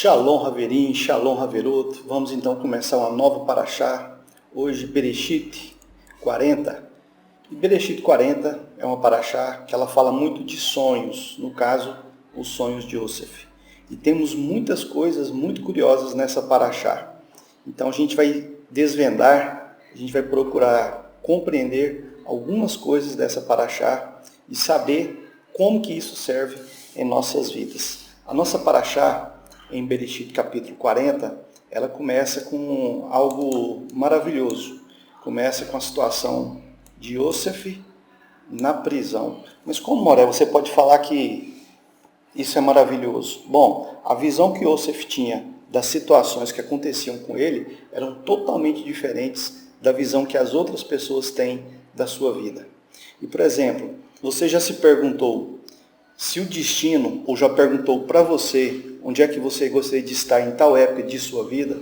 Shalom Haverim, Shalom Haverot. Vamos então começar uma nova paraxá. Hoje Bereshit 40. E Bereshit 40 é uma paraxá que ela fala muito de sonhos, no caso, os sonhos de Yosef. E temos muitas coisas muito curiosas nessa paraxá. Então a gente vai desvendar, a gente vai procurar compreender algumas coisas dessa paraxá e saber como que isso serve em nossas vidas. A nossa paraxá, em Bereshit capítulo 40, ela começa com algo maravilhoso. Começa com a situação de Yosef na prisão. Mas como, Moré, você pode falar que isso é maravilhoso? Bom, a visão que Yosef tinha das situações que aconteciam com ele eram totalmente diferentes da visão que as outras pessoas têm da sua vida. E, por exemplo, você já se perguntou se o destino, ou já perguntou para você onde é que você gostaria de estar em tal época de sua vida?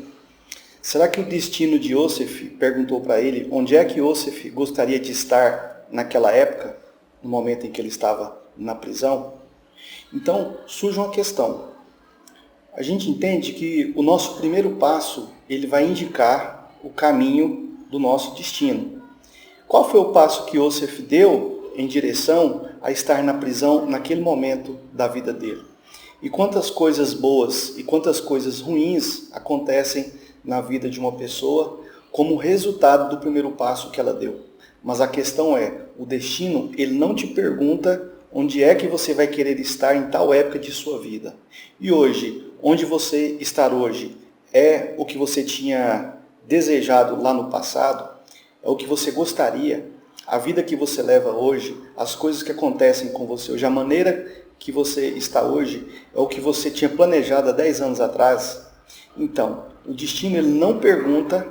Será que o destino de Yosef perguntou para ele onde é que Yosef gostaria de estar naquela época, no momento em que ele estava na prisão? Então, surge uma questão. A gente entende que o nosso primeiro passo, ele vai indicar o caminho do nosso destino. Qual foi o passo que Yosef deu em direção a estar na prisão naquele momento da vida dele? E quantas coisas boas e quantas coisas ruins acontecem na vida de uma pessoa como resultado do primeiro passo que ela deu. Mas a questão é, o destino, ele não te pergunta onde é que você vai querer estar em tal época de sua vida. E hoje, onde você está hoje, é o que você tinha desejado lá no passado? É o que você gostaria? A vida que você leva hoje, as coisas que acontecem com você hoje, a maneira que você está hoje, é o que você tinha planejado há 10 anos atrás? Então, o destino, ele não pergunta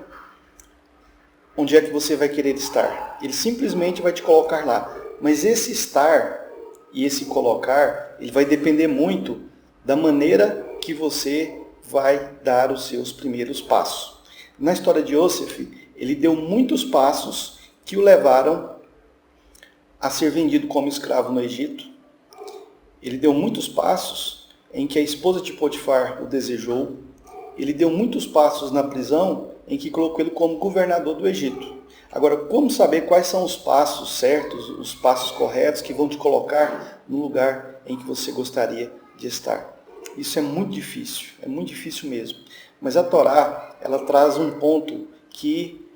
onde é que você vai querer estar. Ele simplesmente vai te colocar lá. Mas esse estar e esse colocar, ele vai depender muito da maneira que você vai dar os seus primeiros passos. Na história de Yosef, ele deu muitos passos que o levaram a ser vendido como escravo no Egito. Ele deu muitos passos em que a esposa de Potifar o desejou. Ele deu muitos passos na prisão em que colocou ele como governador do Egito. Agora, como saber quais são os passos certos, os passos corretos que vão te colocar no lugar em que você gostaria de estar? Isso é muito difícil mesmo. Mas a Torá, ela traz um ponto que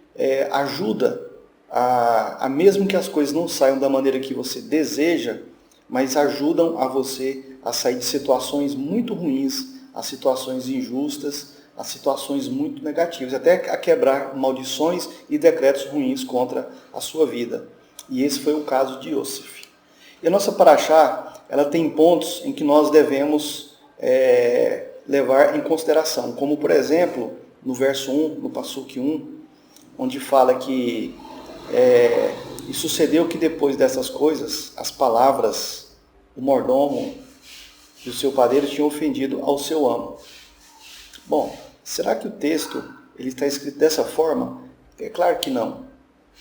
ajuda a mesmo que as coisas não saiam da maneira que você deseja, mas ajudam a você a sair de situações muito ruins, a situações injustas, a situações muito negativas, até a quebrar maldições e decretos ruins contra a sua vida. E esse foi o caso de Yosef. E a nossa paraxá, ela tem pontos em que nós devemos levar em consideração, como por exemplo, no verso 1, no Passuque 1, onde fala que e sucedeu que depois dessas coisas, as palavras, o mordomo e o seu padeiro tinham ofendido ao seu amo. Bom, será que o texto ele está escrito dessa forma? É claro que não.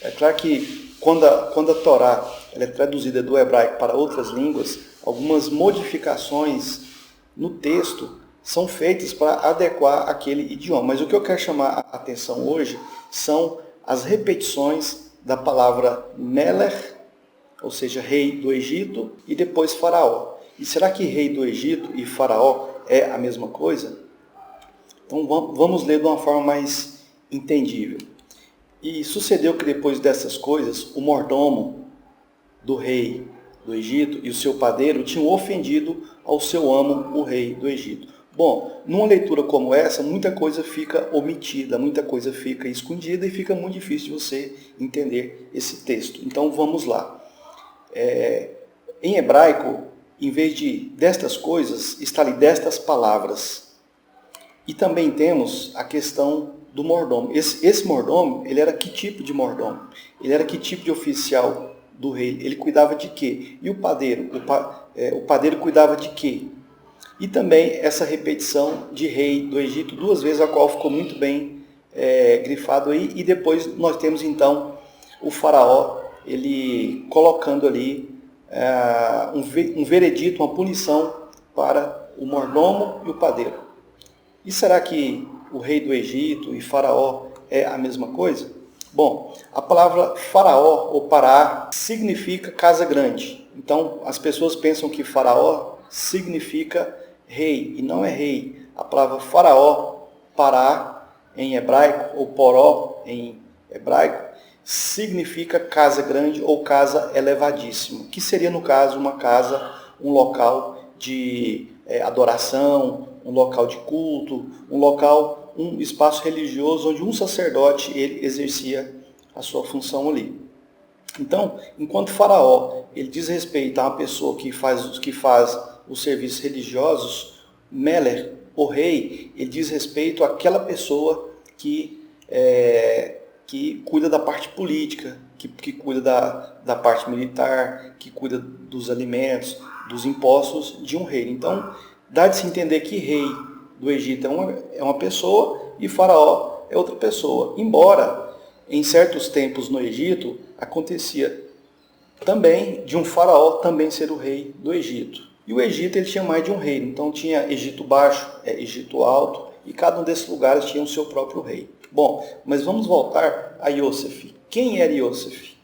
É claro que quando a Torá ela é traduzida do hebraico para outras línguas, algumas modificações no texto são feitas para adequar aquele idioma. Mas o que eu quero chamar a atenção hoje são as repetições da palavra Melech, ou seja, rei do Egito, e depois faraó. E será que rei do Egito e faraó é a mesma coisa? Então vamos ler de uma forma mais entendível. E sucedeu que depois dessas coisas, o mordomo do rei do Egito e o seu padeiro tinham ofendido ao seu amo, o rei do Egito. Bom, numa leitura como essa, muita coisa fica omitida, muita coisa fica escondida e fica muito difícil de você entender esse texto. Então vamos lá. Em hebraico, em vez de destas coisas, está ali destas palavras. E também temos a questão do mordomo. Esse mordomo, ele era que tipo de mordomo? Ele era que tipo de oficial do rei? Ele cuidava de quê? E o padeiro? O padeiro cuidava de quê? E também essa repetição de rei do Egito, 2 vezes, a qual ficou muito bem grifado aí. E depois nós temos então o faraó, ele colocando ali um veredito, uma punição para o mordomo e o padeiro. E será que o rei do Egito e Faraó é a mesma coisa? Bom, a palavra Faraó ou Pará significa casa grande. Então, as pessoas pensam que Faraó significa rei, e não é rei. A palavra Faraó, Pará, em hebraico, ou Poró, em hebraico, significa casa grande ou casa elevadíssima, que seria, no caso, uma casa, um local de adoração, um local de culto, um espaço religioso onde um sacerdote ele exercia a sua função ali. Então, enquanto Faraó ele diz respeito a uma pessoa que faz os serviços religiosos, Meler, o rei, ele diz respeito àquela pessoa que cuida da parte política, que cuida da parte militar, que cuida dos alimentos, dos impostos de um rei. Então, dá de se entender que rei do Egito é uma pessoa e Faraó é outra pessoa. Embora, em certos tempos no Egito, acontecia também de um faraó também ser o rei do Egito. E o Egito ele tinha mais de um reino. Então tinha Egito Baixo, Egito Alto, e cada um desses lugares tinha o seu próprio rei. Bom, mas vamos voltar a Iosef. Quem era Iosef?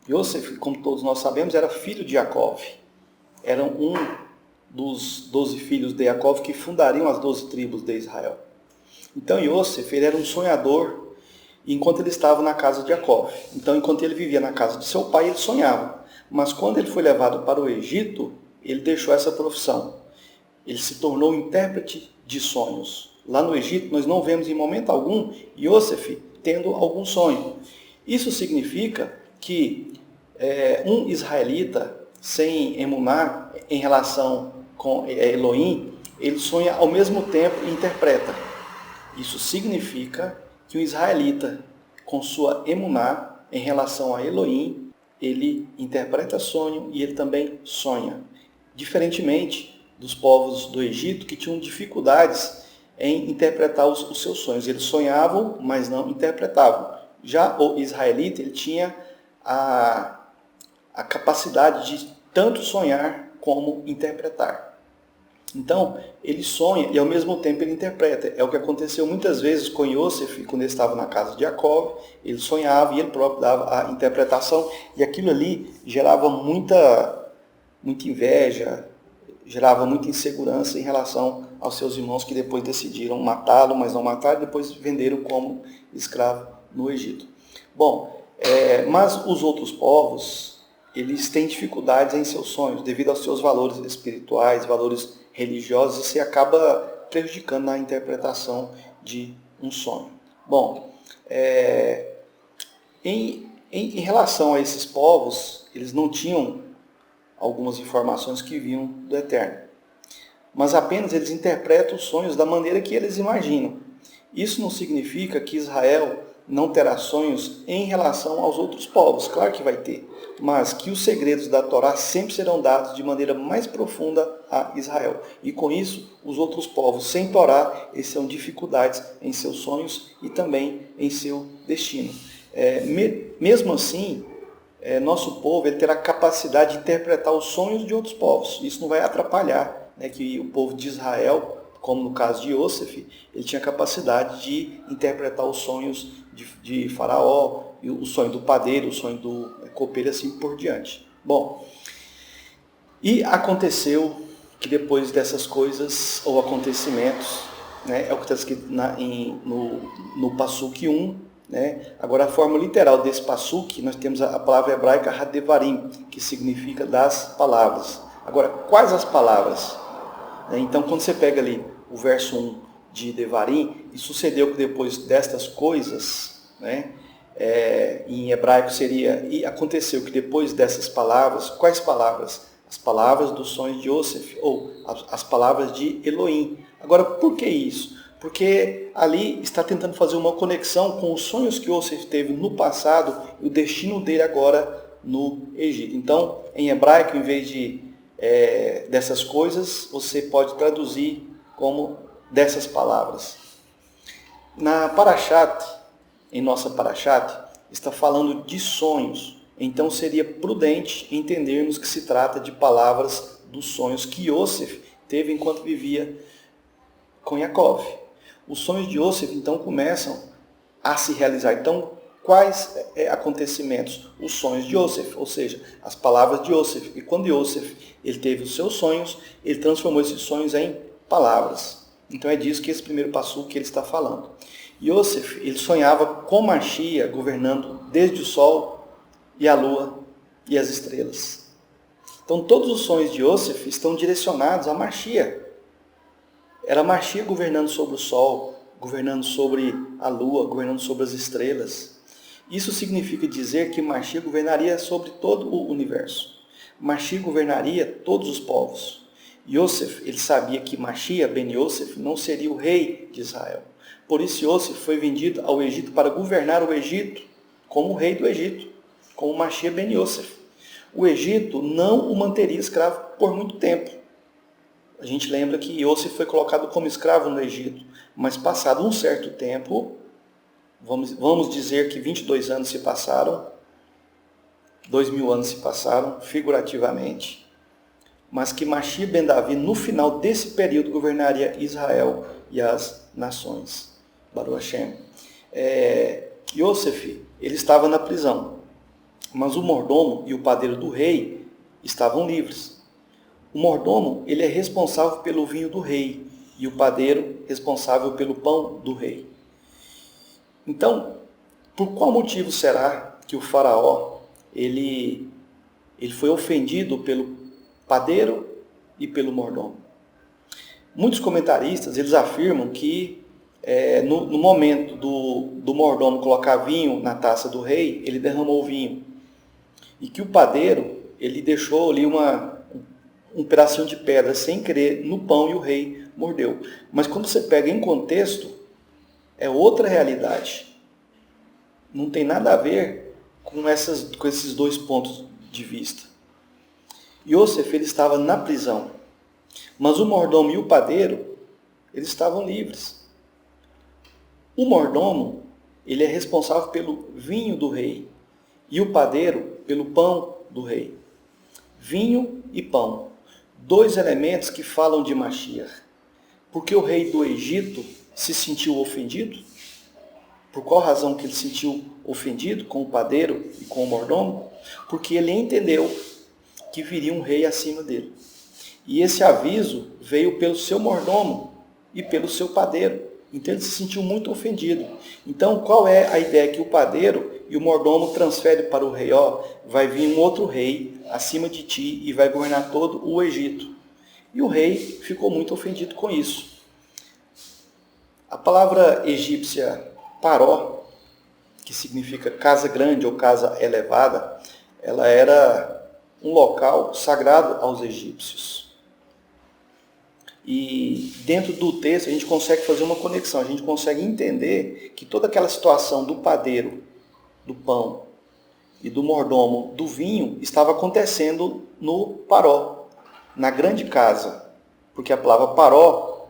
Iosef, como todos nós sabemos, era filho de Jacó. Era um dos 12 filhos de Jacó que fundariam as 12 tribos de Israel. Então Iosef ele era um sonhador enquanto ele estava na casa de Jacó. Então, enquanto ele vivia na casa de seu pai, ele sonhava. Mas quando ele foi levado para o Egito, ele deixou essa profissão. Ele se tornou intérprete de sonhos. Lá no Egito, nós não vemos em momento algum Iosef tendo algum sonho. Isso significa que um israelita sem emuná em relação com Elohim, ele sonha ao mesmo tempo e interpreta. Isso significa que um israelita, com sua emuná em relação a Elohim, ele interpreta sonho e ele também sonha. Diferentemente dos povos do Egito, que tinham dificuldades em interpretar os seus sonhos. Eles sonhavam, mas não interpretavam. Já o israelita, ele tinha a capacidade de tanto sonhar como interpretar. Então, ele sonha e ao mesmo tempo ele interpreta. É o que aconteceu muitas vezes com Iosef, quando ele estava na casa de Jacó. Ele sonhava e ele próprio dava a interpretação. E aquilo ali gerava muita inveja, gerava muita insegurança em relação aos seus irmãos que depois decidiram matá-lo, mas não mataram, e depois venderam como escravo no Egito. Bom, mas os outros povos, eles têm dificuldades em seus sonhos, devido aos seus valores espirituais, valores religiosos, e se acaba prejudicando na interpretação de um sonho. Bom, em relação a esses povos, eles não tinham algumas informações que vinham do Eterno, mas apenas eles interpretam os sonhos da maneira que eles imaginam. Isso não significa que Israel não terá sonhos em relação aos outros povos, claro que vai ter, mas que os segredos da Torá sempre serão dados de maneira mais profunda a Israel. E com isso, os outros povos sem Torá, eles são dificuldades em seus sonhos e também em seu destino. Mesmo assim, nosso povo ele terá capacidade de interpretar os sonhos de outros povos. Isso não vai atrapalhar, que o povo de Israel, como no caso de Iosef, ele tinha capacidade de interpretar os sonhos de Faraó, o sonho do padeiro, o sonho do copeiro, assim por diante. Bom, e aconteceu que depois dessas coisas ou acontecimentos, é o que está escrito no Passuque 1, Agora a forma literal desse Passuque, nós temos a palavra hebraica Hadevarim, que significa das palavras. Agora, quais as palavras? Então, quando você pega ali o verso 1 de Devarim, e sucedeu que depois destas coisas, em hebraico seria, e aconteceu que depois dessas palavras, quais palavras? As palavras dos sonhos de Iosef, ou as palavras de Elohim. Agora, por que isso? Porque ali está tentando fazer uma conexão com os sonhos que Iosef teve no passado e o destino dele agora no Egito. Então, em hebraico, em vez de dessas coisas, você pode traduzir como dessas palavras. Na Parashat, em nossa Parashat, está falando de sonhos. Então seria prudente entendermos que se trata de palavras dos sonhos que Iosef teve enquanto vivia com Yaakov. Os sonhos de Yosef, então, começam a se realizar. Então, quais acontecimentos? Os sonhos de Yosef, ou seja, as palavras de Yosef. E quando Yosef ele teve os seus sonhos, ele transformou esses sonhos em palavras. Então, é disso que esse primeiro passo que ele está falando. Yosef, ele sonhava com Mashiach governando desde o sol e a lua e as estrelas. Então, todos os sonhos de Yosef estão direcionados a Mashiach. Era Mashiach governando sobre o sol, governando sobre a lua, governando sobre as estrelas. Isso significa dizer que Mashiach governaria sobre todo o universo. Mashiach governaria todos os povos. Yosef, ele sabia que Mashiach ben Yosef não seria o rei de Israel. Por isso Yosef foi vendido ao Egito para governar o Egito como o rei do Egito, como Mashiach ben Yosef. O Egito não o manteria escravo por muito tempo. A gente lembra que Yosef foi colocado como escravo no Egito, mas passado um certo tempo, vamos dizer que 22 anos se passaram, 2000 anos se passaram, figurativamente, mas que Mashiach ben Davi, no final desse período, governaria Israel e as nações. Baruch Hashem. Yosef, ele estava na prisão, mas o mordomo e o padeiro do rei estavam livres. O mordomo, ele é responsável pelo vinho do rei e o padeiro responsável pelo pão do rei. Então, por qual motivo será que o faraó ele foi ofendido pelo padeiro e pelo mordomo? Muitos comentaristas eles afirmam que no momento do mordomo colocar vinho na taça do rei, ele derramou o vinho. E que o padeiro ele deixou ali um pedacinho de pedra sem querer no pão e o rei mordeu. Mas quando você pega em contexto, é outra realidade. Não tem nada a ver com esses dois pontos de vista. Yosef ele estava na prisão, mas o mordomo e o padeiro eles estavam livres. O mordomo ele é responsável pelo vinho do rei e o padeiro pelo pão do rei. Vinho e pão. Dois elementos que falam de Mashiach. Porque o rei do Egito se sentiu ofendido? Por qual razão que ele se sentiu ofendido com o padeiro e com o mordomo? Porque ele entendeu que viria um rei acima dele. E esse aviso veio pelo seu mordomo e pelo seu padeiro. Então ele se sentiu muito ofendido. Então qual é a ideia? Que o padeiro e o mordomo transfere para o rei, vai vir um outro rei acima de ti e vai governar todo o Egito. E o rei ficou muito ofendido com isso. A palavra egípcia Paró, que significa casa grande ou casa elevada, ela era um local sagrado aos egípcios. E dentro do texto a gente consegue fazer uma conexão, a gente consegue entender que toda aquela situação do padeiro, do pão e do mordomo do vinho estava acontecendo no Paró, na grande casa. Porque a palavra Paró,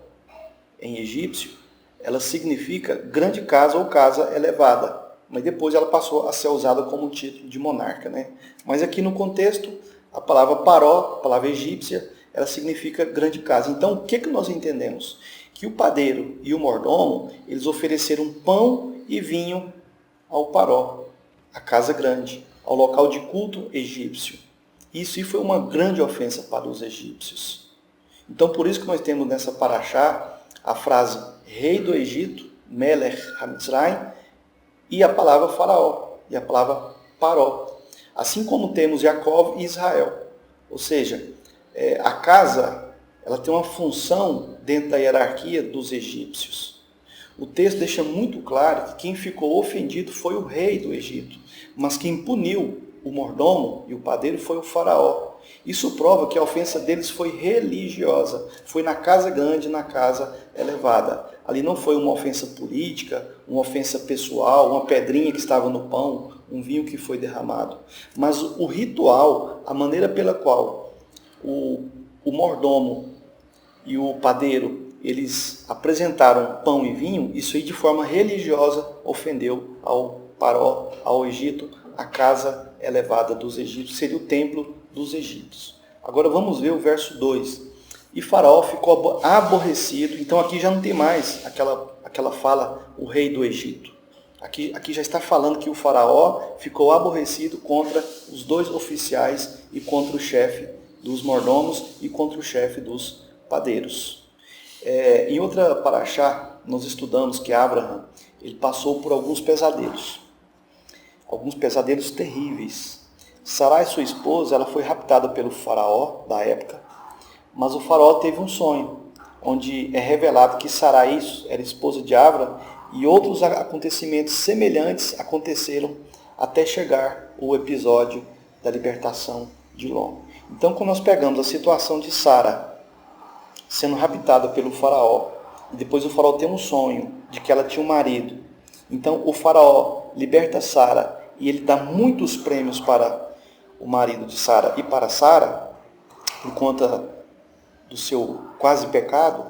em egípcio, ela significa grande casa ou casa elevada. Mas depois ela passou a ser usada como título de monarca, né? Mas aqui no contexto, a palavra Paró, a palavra egípcia, ela significa grande casa. Então, o que nós entendemos? Que o padeiro e o mordomo, eles ofereceram pão e vinho ao Paró, a casa grande, ao local de culto egípcio. Isso foi uma grande ofensa para os egípcios. Então, por isso que nós temos nessa paraxá a frase rei do Egito, Melech HaMitzrayim, e a palavra faraó, e a palavra Paró. Assim como temos Yaakov e Israel. Ou seja, a casa ela tem uma função dentro da hierarquia dos egípcios. O texto deixa muito claro que quem ficou ofendido foi o rei do Egito, mas quem puniu o mordomo e o padeiro foi o faraó. Isso prova que a ofensa deles foi religiosa, foi na casa grande, na casa elevada. Ali não foi uma ofensa política, uma ofensa pessoal, uma pedrinha que estava no pão, um vinho que foi derramado. Mas o ritual, a maneira pela qual o mordomo e o padeiro, eles apresentaram pão e vinho, isso aí de forma religiosa ofendeu ao Paró, ao Egito, a casa elevada dos egípcios, seria o templo dos egípcios. Agora vamos ver o verso 2. E Faraó ficou aborrecido. Então aqui já não tem mais aquela fala, o rei do Egito. Aqui já está falando que o Faraó ficou aborrecido contra os dois oficiais e contra o chefe dos mordomos e contra o chefe dos padeiros. Em outra paraxá, nós estudamos que Abraham ele passou por alguns pesadelos terríveis. Sarai, sua esposa, ela foi raptada pelo faraó da época, mas o faraó teve um sonho, onde é revelado que Sarai era esposa de Abraham e outros acontecimentos semelhantes aconteceram até chegar o episódio da libertação de Ló. Então, quando nós pegamos a situação de Sara sendo raptada pelo faraó, e depois o faraó tem um sonho de que ela tinha um marido, então o faraó liberta Sara e ele dá muitos prêmios para o marido de Sara e para Sara, por conta do seu quase pecado,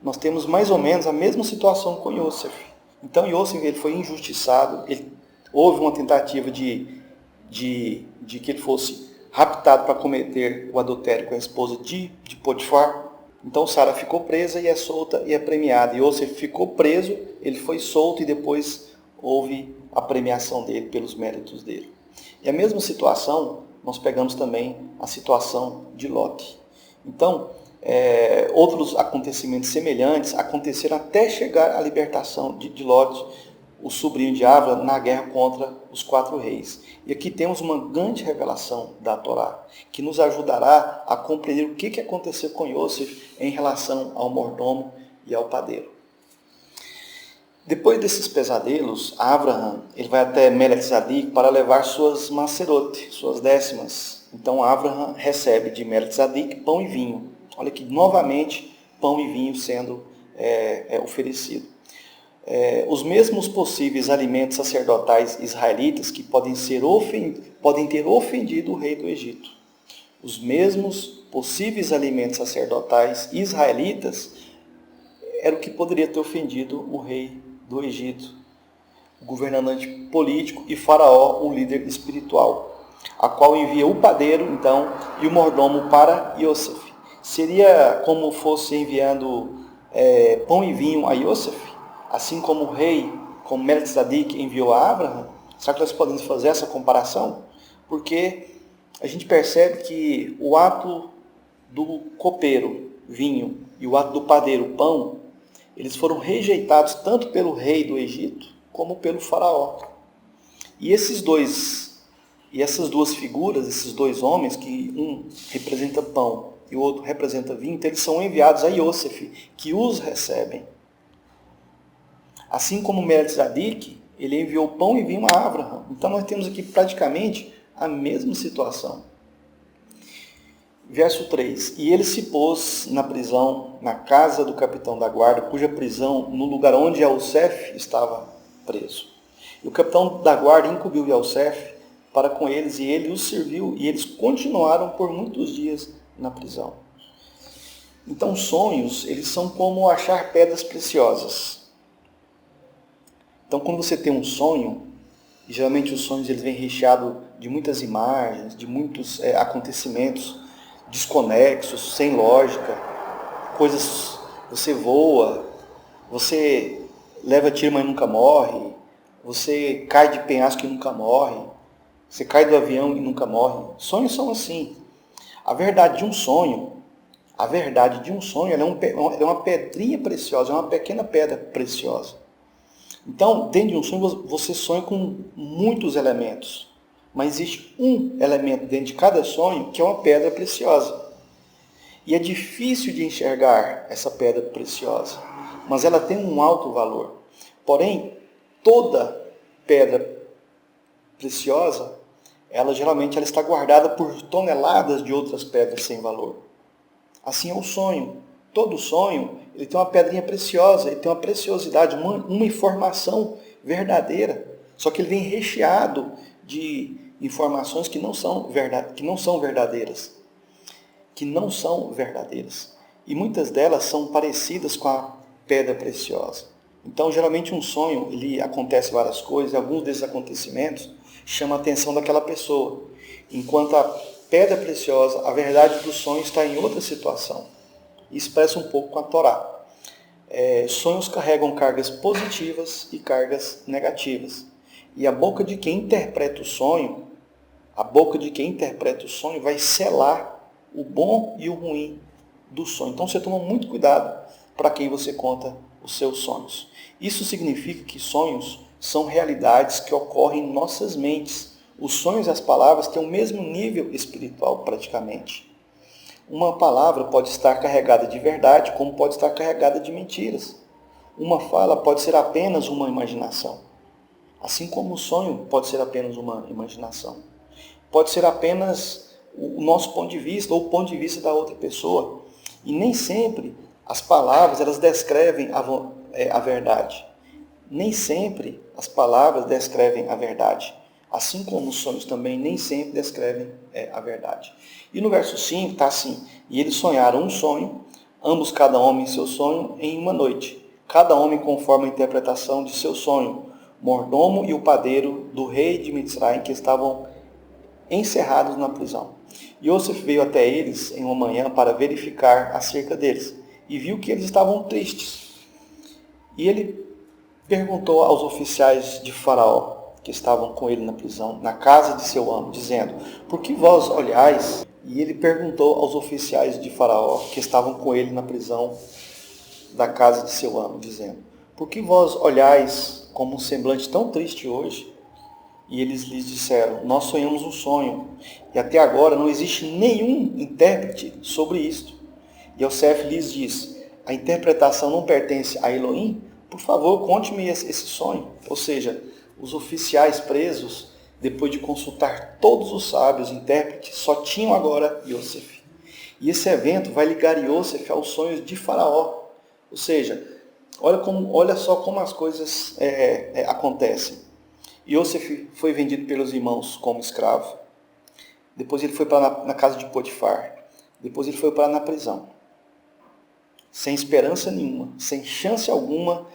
nós temos mais ou menos a mesma situação com Yosef. Então Yosef ele foi injustiçado, houve uma tentativa de que ele fosse raptado para cometer o adultério com a esposa de Potifar. Então Sara ficou presa e é solta e é premiada. Yosef ficou preso, ele foi solto e depois houve a premiação dele pelos méritos dele. E a mesma situação, nós pegamos também a situação de Lote. Então, outros acontecimentos semelhantes aconteceram até chegar à libertação de Lote, o sobrinho de Abraham, na guerra contra os 4 reis. E aqui temos uma grande revelação da Torá, que nos ajudará a compreender o que aconteceu com Yosef em relação ao mordomo e ao padeiro. Depois desses pesadelos, Abraham ele vai até Melquisedeque para levar suas macerote, suas décimas. Então Abraham recebe de Melquisedeque pão e vinho. Olha aqui, novamente, pão e vinho sendo oferecido. Os mesmos possíveis alimentos sacerdotais israelitas que podem ter ofendido o rei do Egito. Os mesmos possíveis alimentos sacerdotais israelitas era o que poderia ter ofendido o rei do Egito, o governante político, e Faraó, o líder espiritual, a qual envia o padeiro, então, e o mordomo para Yosef. Seria como fosse enviando pão e vinho a Yosef, assim como o rei, como Melquisedeque enviou a Abraham? Será que nós podemos fazer essa comparação? Porque a gente percebe que o ato do copeiro, vinho, e o ato do padeiro, pão, eles foram rejeitados tanto pelo rei do Egito como pelo faraó. E essas duas figuras, esses dois homens, que um representa pão e o outro representa vinho, então eles são enviados a Yosef, que os recebem. Assim como Melquisedeque, ele enviou pão e vinho a Abraham. Então nós temos aqui praticamente a mesma situação. Verso 3. E ele se pôs na prisão, na casa do capitão da guarda, cuja prisão, no lugar onde Yosef estava preso. E o capitão da guarda incumbiu Yosef para com eles, e ele os serviu, e eles continuaram por muitos dias na prisão. Então sonhos, eles são como achar pedras preciosas. Então quando você tem um sonho, e geralmente os sonhos eles vêm recheados de muitas imagens, de muitos acontecimentos desconexos, sem lógica, coisas, você voa, você leva tiro, mas nunca morre, você cai de penhasco e nunca morre, você cai do avião e nunca morre. Sonhos são assim. A verdade de um sonho ela é uma pedrinha preciosa, é uma pequena pedra preciosa. Então, dentro de um sonho, você sonha com muitos elementos. Mas existe um elemento dentro de cada sonho que é uma pedra preciosa. E é difícil de enxergar essa pedra preciosa, mas ela tem um alto valor. Porém, toda pedra preciosa, geralmente ela está guardada por toneladas de outras pedras sem valor. Assim é o sonho. Todo sonho ele tem uma pedrinha preciosa, ele tem uma preciosidade, uma informação verdadeira. Só que ele vem recheado de informações que não são verdadeiras. E muitas delas são parecidas com a pedra preciosa. Então, geralmente um sonho, ele acontece várias coisas, e alguns desses acontecimentos chamam a atenção daquela pessoa. Enquanto a pedra preciosa, a verdade do sonho está em outra situação. e expressa um pouco com a Torá. Sonhos carregam cargas positivas e cargas negativas. E a boca de quem interpreta o sonho, vai selar o bom e o ruim do sonho. Então você toma muito cuidado para quem você conta os seus sonhos. Isso significa que sonhos são realidades que ocorrem em nossas mentes. Os sonhos e as palavras têm o mesmo nível espiritual praticamente. Uma palavra pode estar carregada de verdade, como pode estar carregada de mentiras. Uma fala pode ser apenas uma imaginação. Assim como o sonho pode ser apenas uma imaginação. Pode ser apenas o nosso ponto de vista ou o ponto de vista da outra pessoa. E nem sempre as palavras elas descrevem a verdade. Nem sempre as palavras descrevem a verdade. Assim como os sonhos também nem sempre descrevem a verdade. E no verso 5 está assim: e eles sonharam um sonho, ambos cada homem seu sonho, em uma noite. Cada homem conforme a interpretação de seu sonho. Mordomo e o padeiro do rei de Mitzraim, que estavam encerrados na prisão. Yosef veio até eles em uma manhã para verificar acerca deles, e viu que eles estavam tristes. E ele perguntou aos oficiais de Faraó, que estavam com ele na prisão, na casa de seu amo, dizendo: por que vós olhais? E ele perguntou aos oficiais de Faraó, que estavam com ele na prisão da casa de seu amo, dizendo: por que vós olhais como um semblante tão triste hoje? E eles lhes disseram: nós sonhamos um sonho, e até agora não existe nenhum intérprete sobre isto. E Yosef lhes disse: a interpretação não pertence a Elohim? Por favor, conte-me esse sonho. Ou seja, os oficiais presos, depois de consultar todos os sábios intérpretes, só tinham agora Yosef. E esse evento vai ligar Yosef aos sonhos de Faraó. Ou seja, olha só como as coisas acontecem. Yosef foi vendido pelos irmãos como escravo. Depois ele foi para na casa de Potifar. Depois ele foi para na prisão. Sem esperança nenhuma, sem chance alguma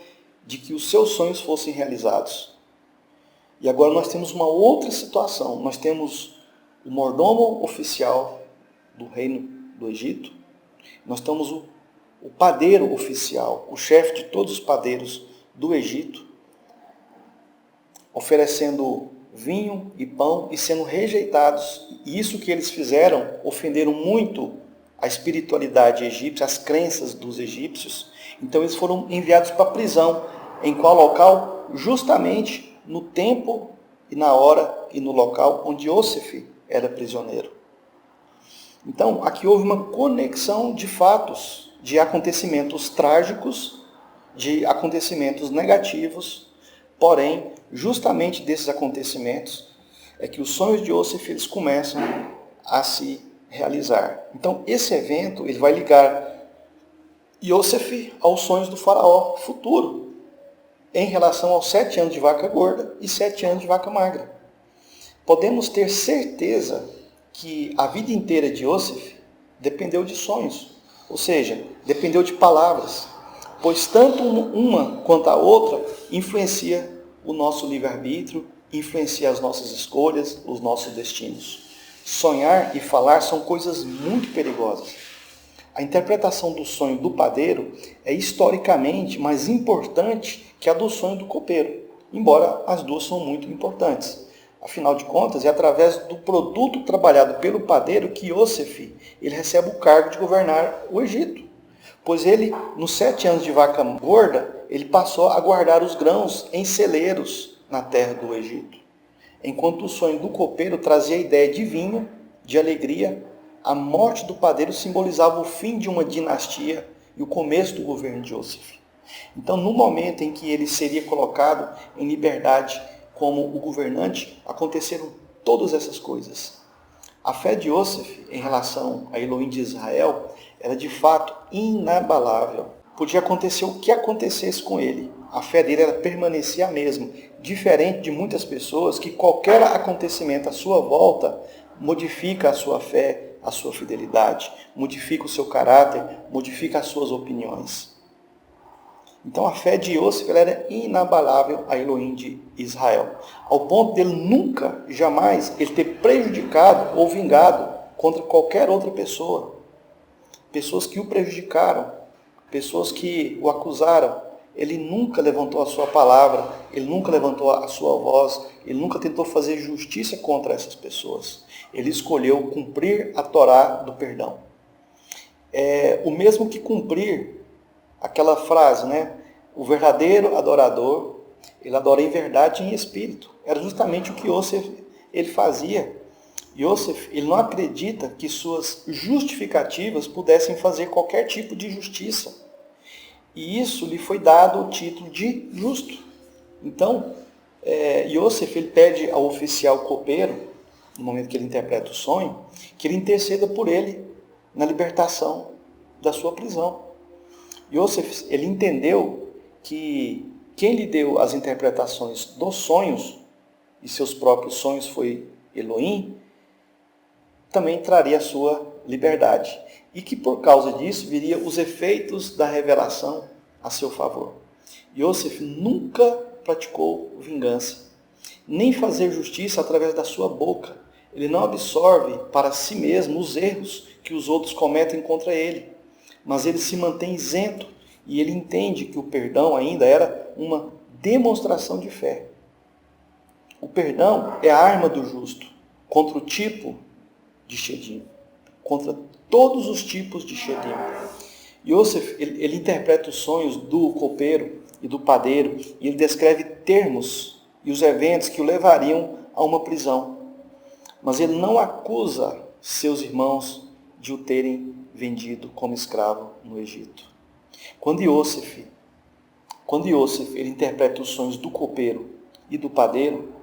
de que os seus sonhos fossem realizados. E agora nós temos uma outra situação. Nós temos o mordomo oficial do reino do Egito. Nós temos o padeiro oficial, o chefe de todos os padeiros do Egito, oferecendo vinho e pão e sendo rejeitados. E isso que eles fizeram ofenderam muito a espiritualidade egípcia, as crenças dos egípcios. Então eles foram enviados para a prisão. Em qual local? Justamente no tempo e na hora e no local onde Yosef era prisioneiro. Então aqui houve uma conexão de fatos, de acontecimentos trágicos, de acontecimentos negativos. Porém, justamente desses acontecimentos é que os sonhos de Yosef eles começam a se realizar. Então, esse evento ele vai ligar Yosef aos sonhos do faraó futuro, em relação aos 7 anos de vaca gorda e 7 anos de vaca magra. Podemos ter certeza que a vida inteira de Yosef dependeu de sonhos, ou seja, dependeu de palavras, pois tanto uma quanto a outra influencia o nosso livre-arbítrio, influencia as nossas escolhas, os nossos destinos. Sonhar e falar são coisas muito perigosas. A interpretação do sonho do padeiro é historicamente mais importante que a do sonho do copeiro, embora as duas são muito importantes. Afinal de contas, é através do produto trabalhado pelo padeiro que Yosef ele recebe o cargo de governar o Egito. Pois ele, nos 7 anos de vaca gorda, ele passou a guardar os grãos em celeiros na terra do Egito. Enquanto o sonho do copeiro trazia a ideia de vinho, de alegria, a morte do padeiro simbolizava o fim de uma dinastia e o começo do governo de Yosef. Então, no momento em que ele seria colocado em liberdade como o governante, aconteceram todas essas coisas. A fé de Yosef em relação a Elohim de Israel era de fato inabalável. Podia acontecer o que acontecesse com ele. A fé dele permanecia a mesma, diferente de muitas pessoas que qualquer acontecimento à sua volta modifica a sua fé, a sua fidelidade, modifica o seu caráter, modifica as suas opiniões. Então a fé de Yosef era inabalável a Elohim de Israel, ao ponto dele nunca, jamais, ele ter prejudicado ou vingado contra qualquer outra pessoa. pessoas que o prejudicaram, pessoas que o acusaram. Ele nunca levantou a sua palavra, ele nunca levantou a sua voz, ele nunca tentou fazer justiça contra essas pessoas. Ele escolheu cumprir a Torá do perdão. É o mesmo que cumprir aquela frase, né? O verdadeiro adorador, ele adora em verdade e em espírito. Era justamente o que Yosef ele fazia. Yosef, ele não acredita que suas justificativas pudessem fazer qualquer tipo de justiça. E isso lhe foi dado o título de justo. Então, Yosef ele pede ao oficial copeiro, no momento que ele interpreta o sonho, que ele interceda por ele na libertação da sua prisão. Yosef, ele entendeu que quem lhe deu as interpretações dos sonhos, e seus próprios sonhos foi Elohim, também traria a sua liberdade. E que por causa disso viria os efeitos da revelação a seu favor. Yosef nunca praticou vingança, nem fazer justiça através da sua boca. Ele não absorve para si mesmo os erros que os outros cometem contra ele, mas ele se mantém isento e ele entende que o perdão ainda era uma demonstração de fé. O perdão é a arma do justo contra o tipo de Shedim, contra todos os tipos de Shedim. Yosef, ele interpreta os sonhos do copeiro e do padeiro e ele descreve termos e os eventos que o levariam a uma prisão. Mas ele não acusa seus irmãos de o terem vendido como escravo no Egito. Quando Yosef ele interpreta os sonhos do copeiro e do padeiro,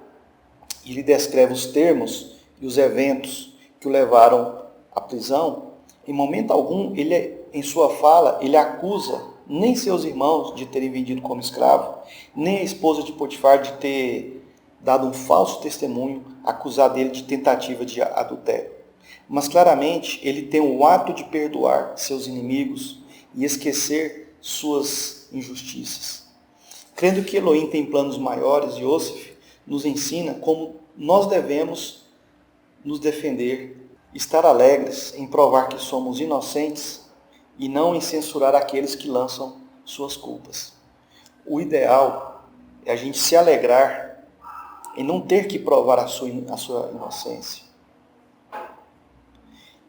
ele descreve os termos e os eventos que o levaram à prisão, em momento algum, em sua fala, ele acusa nem seus irmãos de terem vendido como escravo, nem a esposa de Potifar de ter dado um falso testemunho, acusar dele de tentativa de adultério. Mas claramente ele tem o ato de perdoar seus inimigos e esquecer suas injustiças. Crendo que Elohim tem planos maiores, Yosef nos ensina como nós devemos nos defender, estar alegres em provar que somos inocentes e não em censurar aqueles que lançam suas culpas. O ideal é a gente se alegrar em não ter que provar a sua inocência.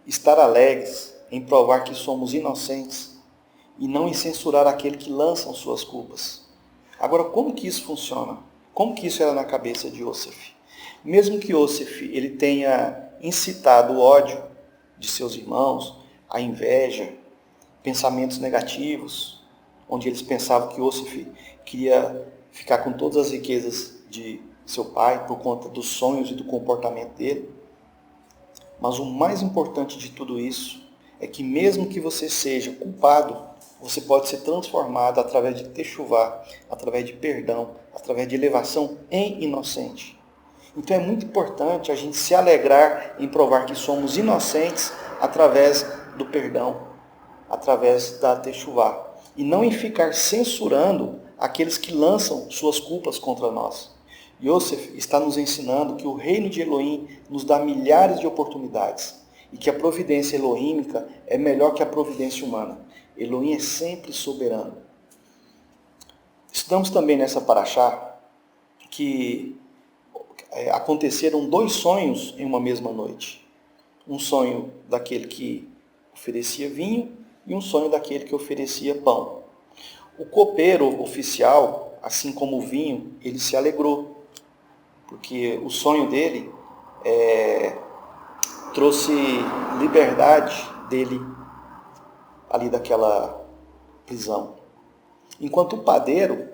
Estar alegres em provar que somos inocentes e não em censurar aquele que lançam suas culpas. Agora, como que isso funciona? Como que isso era na cabeça de Yosef? Mesmo que Yosef ele tenha incitado o ódio de seus irmãos, a inveja, pensamentos negativos, onde eles pensavam que Yosef queria ficar com todas as riquezas de seu pai por conta dos sonhos e do comportamento dele. Mas o mais importante de tudo isso é que mesmo que você seja culpado, você pode ser transformado através de techuvá, através de perdão, através de elevação em inocente. Então é muito importante a gente se alegrar em provar que somos inocentes através do perdão, através da techuvá, e não em ficar censurando aqueles que lançam suas culpas contra nós. Yosef está nos ensinando que o reino de Elohim nos dá milhares de oportunidades e que a providência elohímica é melhor que a providência humana. Elohim é sempre soberano. Estudamos também nessa paraxá que aconteceram 2 sonhos em uma mesma noite. Um sonho daquele que oferecia vinho e um sonho daquele que oferecia pão. O copeiro oficial, assim como o vinho, ele se alegrou, porque o sonho dele trouxe liberdade dele ali daquela prisão. Enquanto o padeiro,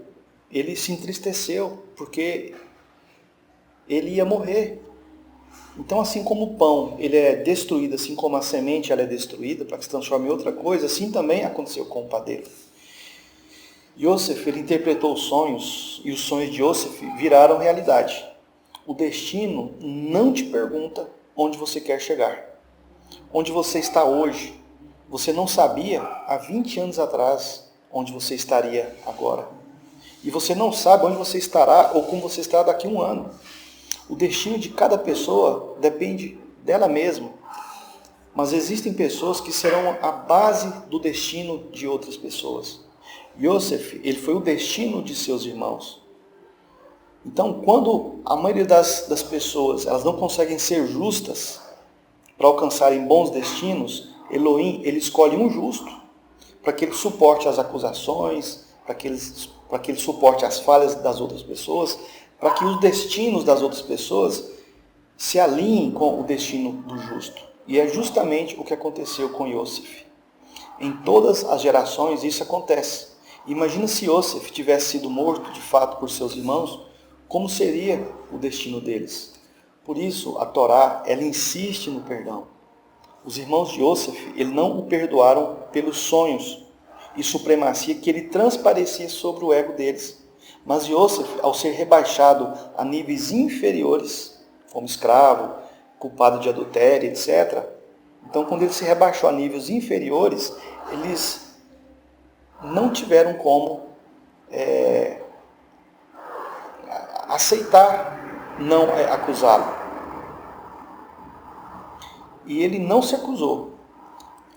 ele se entristeceu, porque ele ia morrer. Então, assim como o pão ele é destruído, assim como a semente ela é destruída para que se transforme em outra coisa, assim também aconteceu com o padeiro. Yosef ele interpretou os sonhos e os sonhos de Yosef viraram realidade. O destino não te pergunta onde você quer chegar. Onde você está hoje, você não sabia há 20 anos atrás onde você estaria agora. E você não sabe onde você estará ou como você estará daqui a um ano. O destino de cada pessoa depende dela mesma. mas existem pessoas que serão a base do destino de outras pessoas. Yosef, ele foi o destino de seus irmãos. Então, quando a maioria das pessoas elas não conseguem ser justas para alcançarem bons destinos, Elohim ele escolhe um justo para que ele suporte as acusações, para que ele suporte as falhas das outras pessoas, para que os destinos das outras pessoas se alinhem com o destino do justo. E é justamente o que aconteceu com Yosef. Em todas as gerações isso acontece. Imagina se Yosef tivesse sido morto de fato por seus irmãos, como seria o destino deles? Por isso, a Torá, ela insiste no perdão. Os irmãos de Yosef, eles não o perdoaram pelos sonhos e supremacia que ele transparecia sobre o ego deles. Mas Yosef, ao ser rebaixado a níveis inferiores, como escravo, culpado de adultério, etc. Então, quando ele se rebaixou a níveis inferiores, eles não tiveram como aceitar não acusá-lo. E ele não se acusou.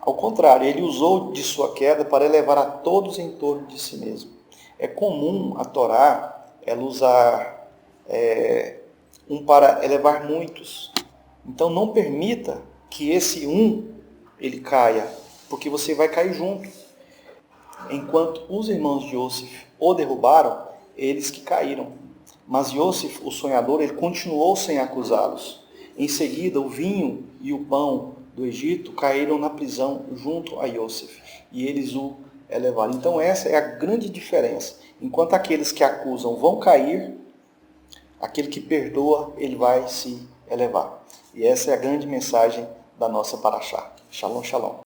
Ao contrário, ele usou de sua queda para elevar a todos em torno de si mesmo. É comum a Torá ela usar um para elevar muitos. Então não permita que esse ele caia, porque você vai cair junto. Enquanto os irmãos de Yosef o derrubaram, eles que caíram. Mas Yosef, o sonhador, ele continuou sem acusá-los. Em seguida, o vinho e o pão do Egito caíram na prisão junto a Yosef, e eles o elevaram. Então essa é a grande diferença. Enquanto aqueles que acusam vão cair, aquele que perdoa, ele vai se elevar. E essa é a grande mensagem da nossa paraxá. Shalom, shalom.